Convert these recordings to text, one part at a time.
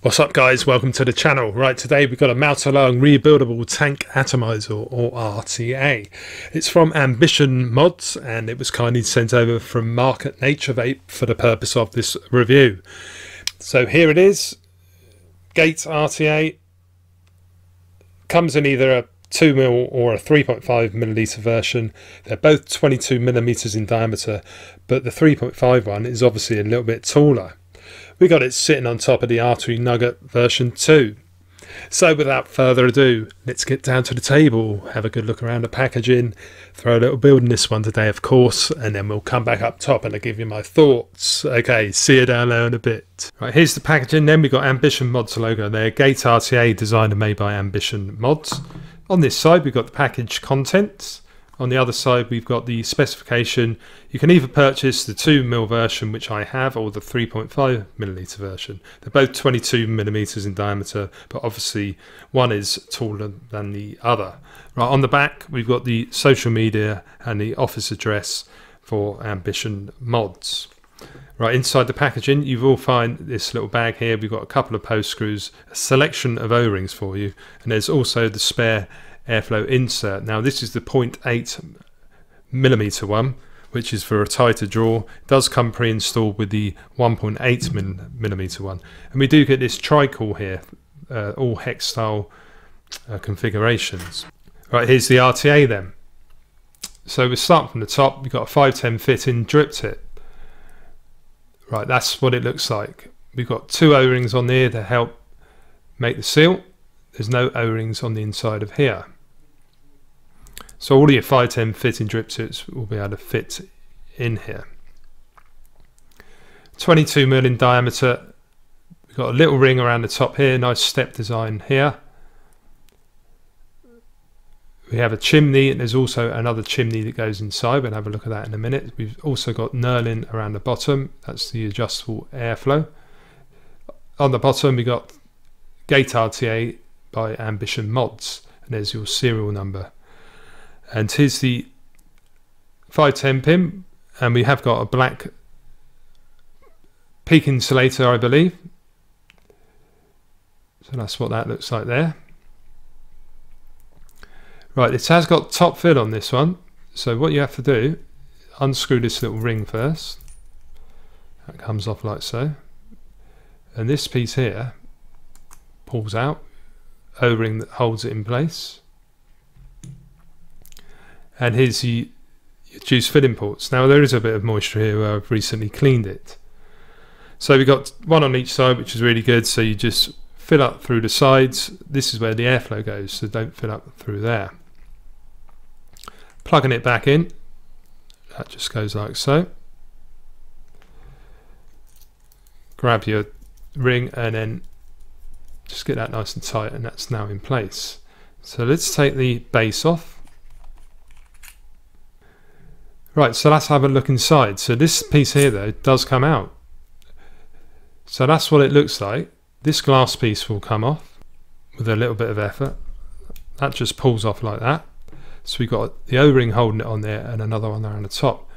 What's up guys, welcome to the channel. Right, today we've got a melt-along rebuildable tank atomizer or RTA. It's from Ambition Mods and it was kindly sent over from Market Nature Vape for the purpose of this review. So here it is, Gate RTA. Comes in either a 2mm or a 3.5mm version. They're both 22mm in diameter, but the 3.5 one is obviously a little bit taller. We got it sitting on top of the Artery Nugget version 2. So without further ado, let's get down to the table, have a good look around the packaging, throw a little build in this one today of course, and then we'll come back up top and I'll give you my thoughts. Okay, see you down there in a bit. Right, here's the packaging then. We've got Ambition Mods logo there, Gate RTA designed and made by Ambition Mods. On this side we've got the package contents. On the other side we've got the specification. You can either purchase the 2mm version, which I have, or the 3.5mm version. They're both 22mm in diameter, but obviously one is taller than the other. Right, on the back we've got the social media and the office address for Ambition Mods. Right, inside the packaging you will find this little bag here. We've got a couple of post screws, a selection of O-rings for you, and there's also the spare airflow insert. Now this is the 0.8mm one, which is for a tighter draw. It does come pre-installed with the 1.8mm one, and we do get this tricoil here, all hex style configurations. Right, here's the RTA then. So we start from the top. We've got a 510 fitting drip tip. Right, that's what it looks like. We've got two O-rings on there to help make the seal. There's no O-rings on the inside of here. So all of your 510 fitting drip tips will be able to fit in here. 22mm in diameter. We've got a little ring around the top here, nice step design here. We have a chimney, and there's also another chimney that goes inside. We'll have a look at that in a minute. We've also got knurling around the bottom. That's the adjustable airflow. On the bottom we got Gate RTA by Ambition Mods, and there's your serial number. And here's the 510 pin, and we have got a black peak insulator, I believe. So that's what that looks like there. Right, it has got top fill on this one, so what you have to do, unscrew this little ring first. That comes off like so, and this piece here pulls out, O-ring that holds it in place. And here's your juice filling ports. Now there is a bit of moisture here where I've recently cleaned it. So we've got one on each side, which is really good. So you just fill up through the sides. This is where the airflow goes, so don't fill up through there. Plugging it back in, that just goes like so. Grab your ring and then just get that nice and tight, and that's now in place. So let's take the base off. Right, so let's have a look inside. So this piece here though does come out. So that's what it looks like. This glass piece will come off with a little bit of effort. That just pulls off like that. So we've got the O-ring holding it on there and another one there on the top.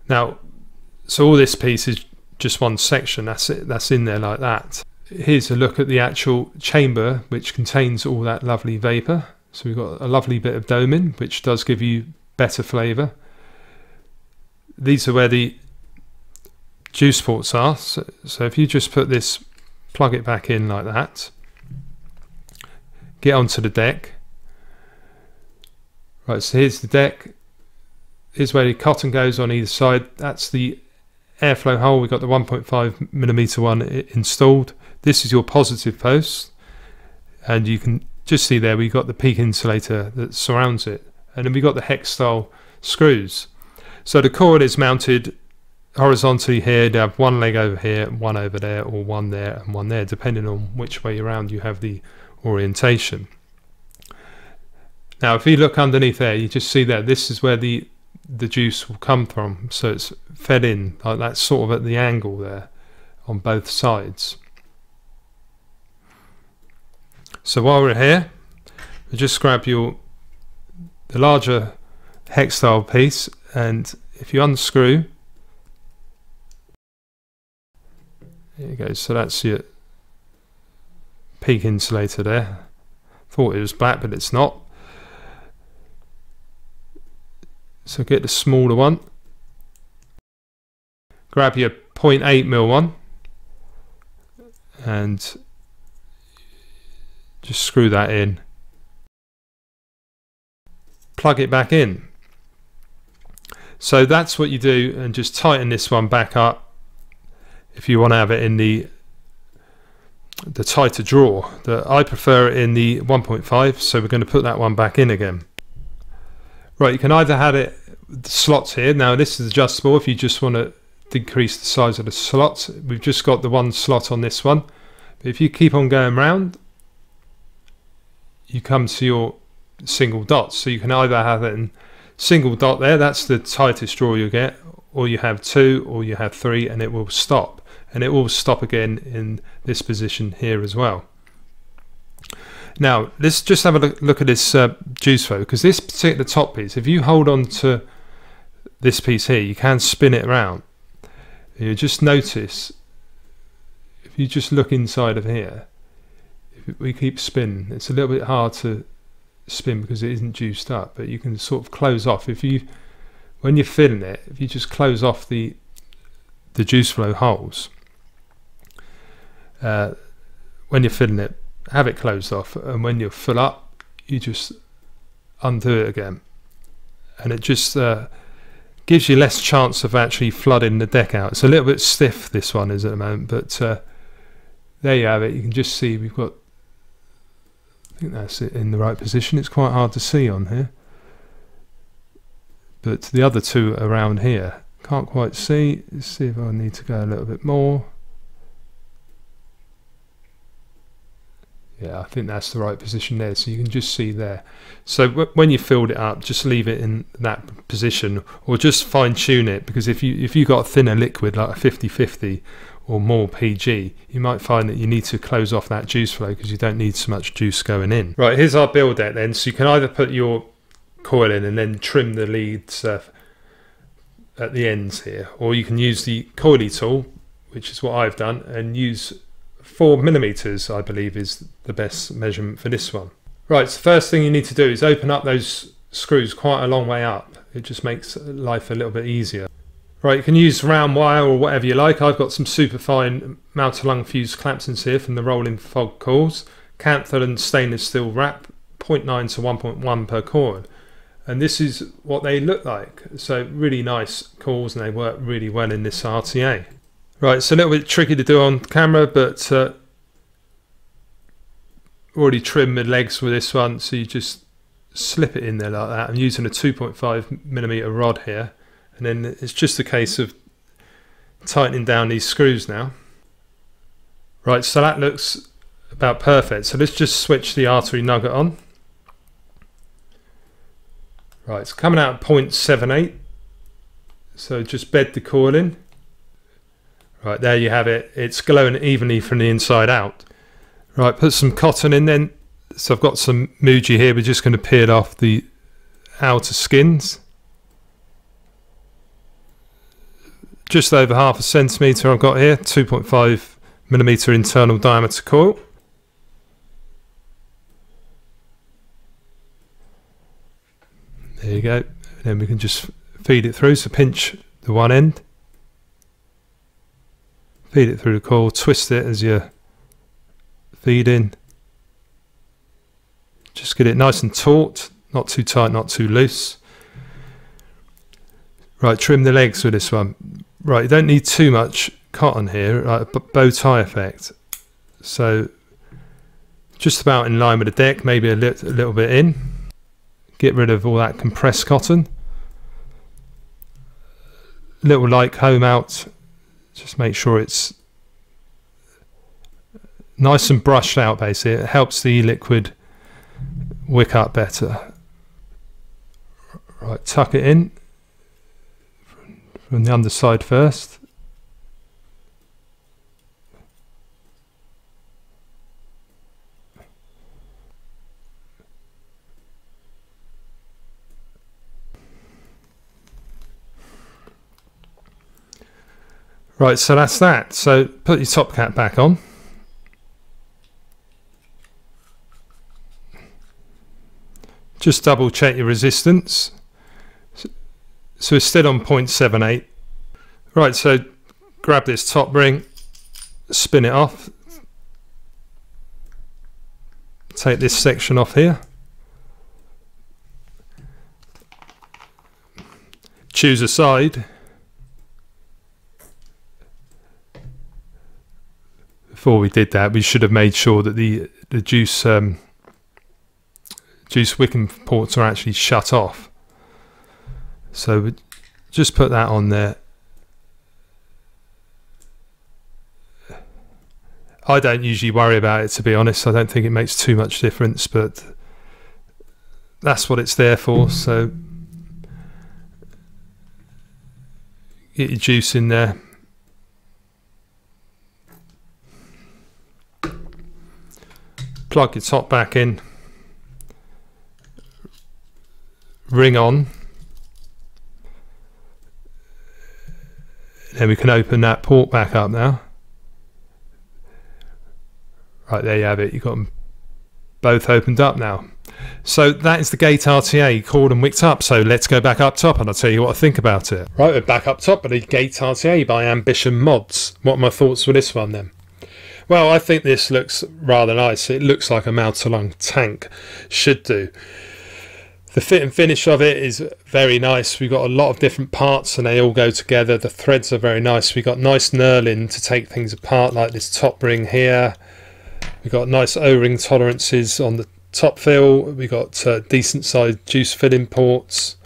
Now, so all this piece is just one section, that's it, that's in there like that. Here's a look at the actual chamber, which contains all that lovely vapor. So we've got a lovely bit of doming, which does give you better flavour. These are where the juice ports are. So if you just put this, plug it back in like that, get onto the deck. Right, so here's the deck. Here's where the cotton goes on either side. That's the airflow hole. We've got the 1.5mm one installed. This is your positive post, and you can just see there we've got the peak insulator that surrounds it, and then we've got the hex style screws. So the cord is mounted horizontally here. They have one leg over here, one over there, or one there and one there, depending on which way around you have the orientation. Now if you look underneath there, you just see that this is where the juice will come from. So it's fed in like that, sort of at the angle there on both sides. So while we're here, we just grab the larger hex style piece, and if you unscrew, there you go. So that's your peak insulator there. Thought it was black, but it's not. So get the smaller one. Grab your 0.8mm one and just screw that in. Plug it back in. So that's what you do, and just tighten this one back up if you want to have it in the tighter drawer. I prefer it in the 1.5, so we're going to put that one back in again. Right, you can either have it the slots here. Now this is adjustable if you just want to decrease the size of the slots. We've just got the one slot on this one, but if you keep on going round, you come to your single dots. So you can either have it in single dot there, that's the tightest drawer you get, or you have 2, or you have 3, and it will stop. And it will stop again in this position here as well. Now let's just have a look at this juice flow, because this particular top piece, if you hold on to this piece here, you can spin it around. You just notice, if you just look inside of here, if we keep spinning, it's a little bit hard to spin because it isn't juiced up, but you can sort of close off. When you're filling it, if you just close off the juice flow holes, when you're filling it, have it closed off, and when you're full up, you just undo it again, and it just gives you less chance of actually flooding the deck out. It's a little bit stiff, this one is at the moment, but there you have it. You can just see we've got, I think that's it in the right position. It's quite hard to see on here, but the other two around here can't quite see. Let's see if I need to go a little bit more. Yeah, I think that's the right position there, so you can just see there. So when you filled it up, just leave it in that position, or just fine tune it, because if you got a thinner liquid like a 50/50 or more PG, you might find that you need to close off that juice flow because you don't need so much juice going in. Right, here's our build deck then. So you can either put your coil in and then trim the leads at the ends here, or you can use the coily tool, which is what I've done, and use 4mm, I believe, is the best measurement for this one. Right, so the first thing you need to do is open up those screws quite a long way up. It just makes life a little bit easier. Right, you can use round wire or whatever you like. I've got some super fine mount-along fused clampsons here from the rolling fog coils, Canthal and stainless steel wrap, 0.9 to 1.1 per coil. And this is what they look like. So really nice coils, and they work really well in this RTA. Right, it's a little bit tricky to do on camera, but already trimmed the legs with this one, so you just slip it in there like that. I'm using a 2.5mm rod here, and then it's just a case of tightening down these screws now. Right, so that looks about perfect. So let's just switch the artery nugget on. Right, it's coming out at 0.78, so just bed the coil in. Right, there you have it. It's glowing evenly from the inside out. Right, put some cotton in then. So I've got some Muji here. We're just going to peel off the outer skins. Just over 1/2 centimetre I've got here. 2.5mm internal diameter coil. There you go. And then we can just feed it through. So pinch the one end. Feed it through the coil, twist it as you feed in. Just get it nice and taut, not too tight, not too loose. Right, trim the legs with this one. Right, you don't need too much cotton here, like a bow tie effect. So just about in line with the deck, maybe a little bit in. Get rid of all that compressed cotton. Little light comb out. Just make sure it's nice and brushed out, basically. It helps the liquid wick up better. Right, tuck it in from the underside first. Right, so that's that. So put your top cap back on. Just double check your resistance. So it's still on 0.78. Right, so grab this top ring, spin it off, take this section off here, choose a side. Before we did that, we should have made sure that the juice wicking ports are actually shut off. So just put that on there. I don't usually worry about it, to be honest. I don't think it makes too much difference, but that's what it's there for. So get your juice in there. Plug your top back in. Ring on. Then we can open that port back up now. Right, there you have it. You've got them both opened up now. So that is the Gate RTA cooled and wicked up. So let's go back up top and I'll tell you what I think about it. Right, we're back up top with the Gate RTA by Ambition Mods. What are my thoughts with this one then? Well, I think this looks rather nice. It looks like a mouth-to-lung tank should do. The fit and finish of it is very nice. We've got a lot of different parts and they all go together. The threads are very nice. We've got nice knurling to take things apart, like this top ring here. We've got nice O-ring tolerances on the top fill. We've got decent sized juice filling ports.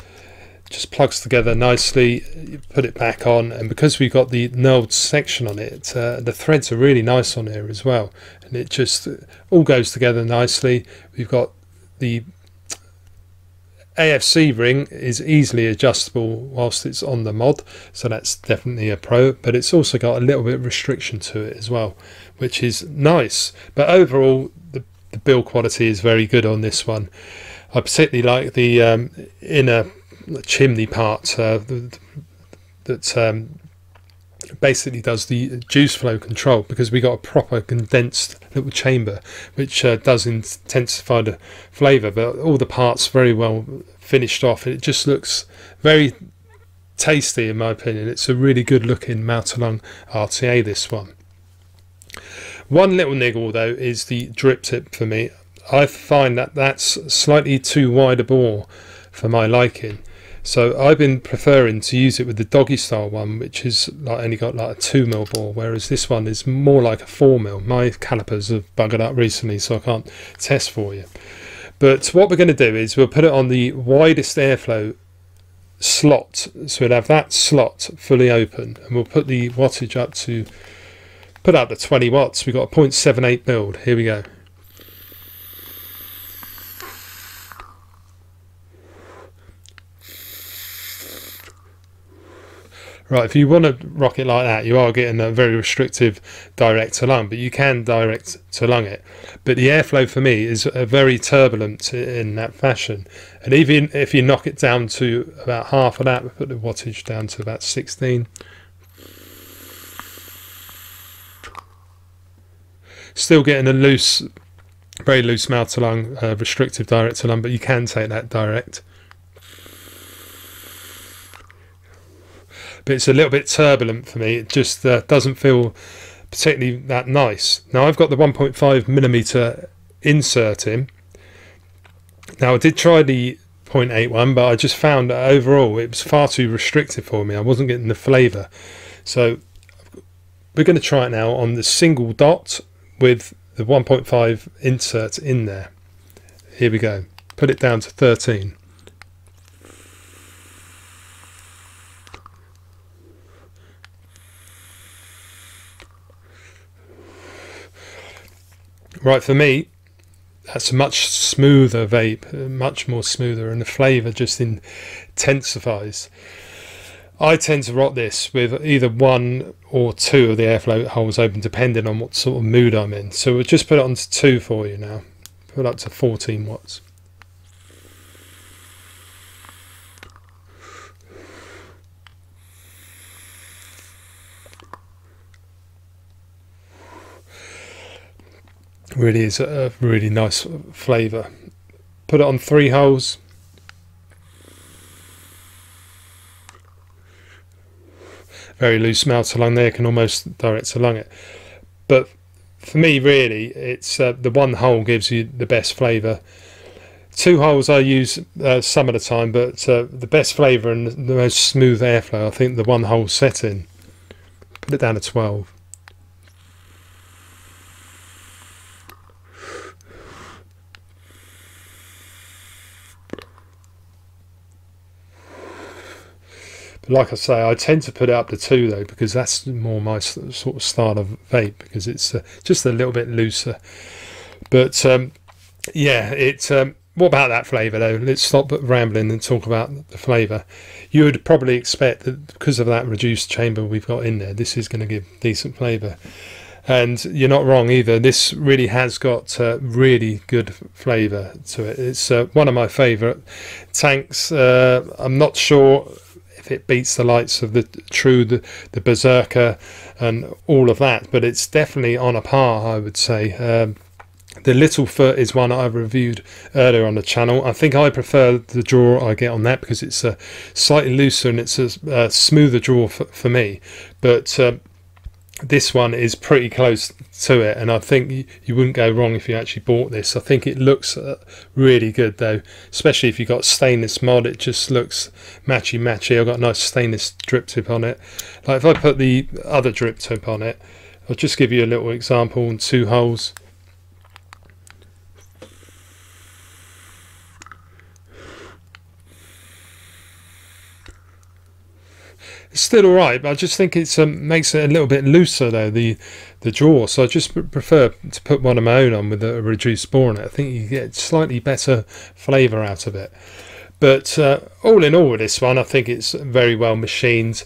Just plugs together nicely. You put it back on, and because we've got the knurled section on it, the threads are really nice on here as well, and it just all goes together nicely. We've got the AFC ring is easily adjustable whilst it's on the mod, so that's definitely a pro, but it's also got a little bit of restriction to it as well, which is nice. But overall the build quality is very good on this one. I particularly like the inner chimney part that basically does the juice flow control, because we got a proper condensed little chamber which does intensify the flavour, but all the parts very well finished off. It just looks very tasty in my opinion. It's a really good looking mouth-to-lung RTA, this one. One little niggle though is the drip tip for me. I find that that's slightly too wide a bore for my liking. So I've been preferring to use it with the doggy style one, which is like only got like a 2mm bore, whereas this one is more like a 4mm. My calipers have buggered up recently, so I can't test for you. But what we're going to do is we'll put it on the widest airflow slot, so we'll have that slot fully open, and we'll put the wattage up to 20 watts. We've got a 0.78 build. Here we go. Right, if you want to rock it like that, you are getting a very restrictive direct to lung, but you can direct to lung it. But the airflow for me is very turbulent in that fashion. And even if you knock it down to about half of that, we put the wattage down to about 16. Still getting a loose, very loose mouth to lung, restrictive direct to lung, but you can take that direct. But it's a little bit turbulent for me. It just doesn't feel particularly that nice. Now I've got the 1.5mm insert in. Now I did try the 0.81, but I just found that overall it was far too restrictive for me. I wasn't getting the flavour. So we're going to try it now on the single dot with the 1.5 insert in there. Here we go. Put it down to 13. Right, for me, that's a much smoother vape, much more smoother, and the flavour just intensifies. I tend to rock this with either 1 or 2 of the airflow holes open, depending on what sort of mood I'm in. So we'll just put it on to 2 for you now. Put it up to 14 watts. Really is a really nice flavour, put it on 3 holes. Very loose mouth along there, can almost direct along it. But for me, really, it's the 1 hole gives you the best flavour. 2 holes I use some of the time, but the best flavour and the most smooth airflow, I think the 1 hole setting. Put it down to 12. But like I say, I tend to put it up to 2 though, because that's more my sort of style of vape, because it's just a little bit looser. But yeah, what about that flavour though? Let's stop rambling and talk about the flavour. You would probably expect that because of that reduced chamber we've got in there, this is going to give decent flavour. And you're not wrong either. This really has got really good flavour to it. It's one of my favourite tanks. I'm not sure if it beats the likes of the True, the Berserker and all of that, but it's definitely on a par, I would say. The Little Foot is one I reviewed earlier on the channel. I think I prefer the draw I get on that because it's slightly looser and it's a smoother draw for me. But this one is pretty close to it, and I think you wouldn't go wrong if you actually bought this. I think it looks really good though, especially if you've got stainless mod. It just looks matchy. I've got a nice stainless drip tip on it. Like if I put the other drip tip on it, I'll just give you a little example on 2 holes. It's still alright, but I just think it makes it a little bit looser though, the draw. So I just prefer to put one of my own on with a reduced bore on it. I think you get slightly better flavour out of it. But all in all with this one, I think it's very well machined.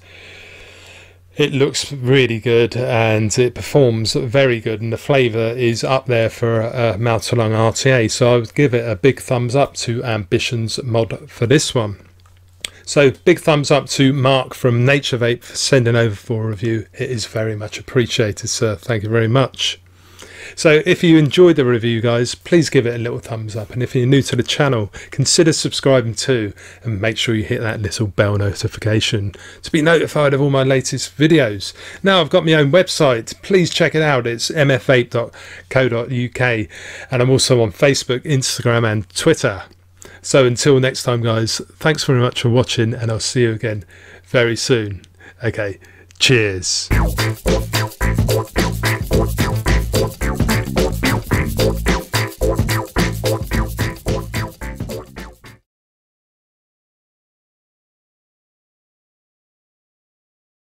It looks really good and it performs very good, and the flavour is up there for a mouth to lung RTA. So I would give it a big thumbs up to Ambition's mod for this one. So big thumbs up to Mark from Nature Vape for sending over for a review. It is very much appreciated, sir. Thank you very much. So if you enjoyed the review, guys, please give it a little thumbs up. And if you're new to the channel, consider subscribing too. And make sure you hit that little bell notification to be notified of all my latest videos. Now I've got my own website. Please check it out. It's mfvape.co.uk. And I'm also on Facebook, Instagram and Twitter. So until next time, guys, thanks very much for watching, and I'll see you again very soon. Okay, cheers.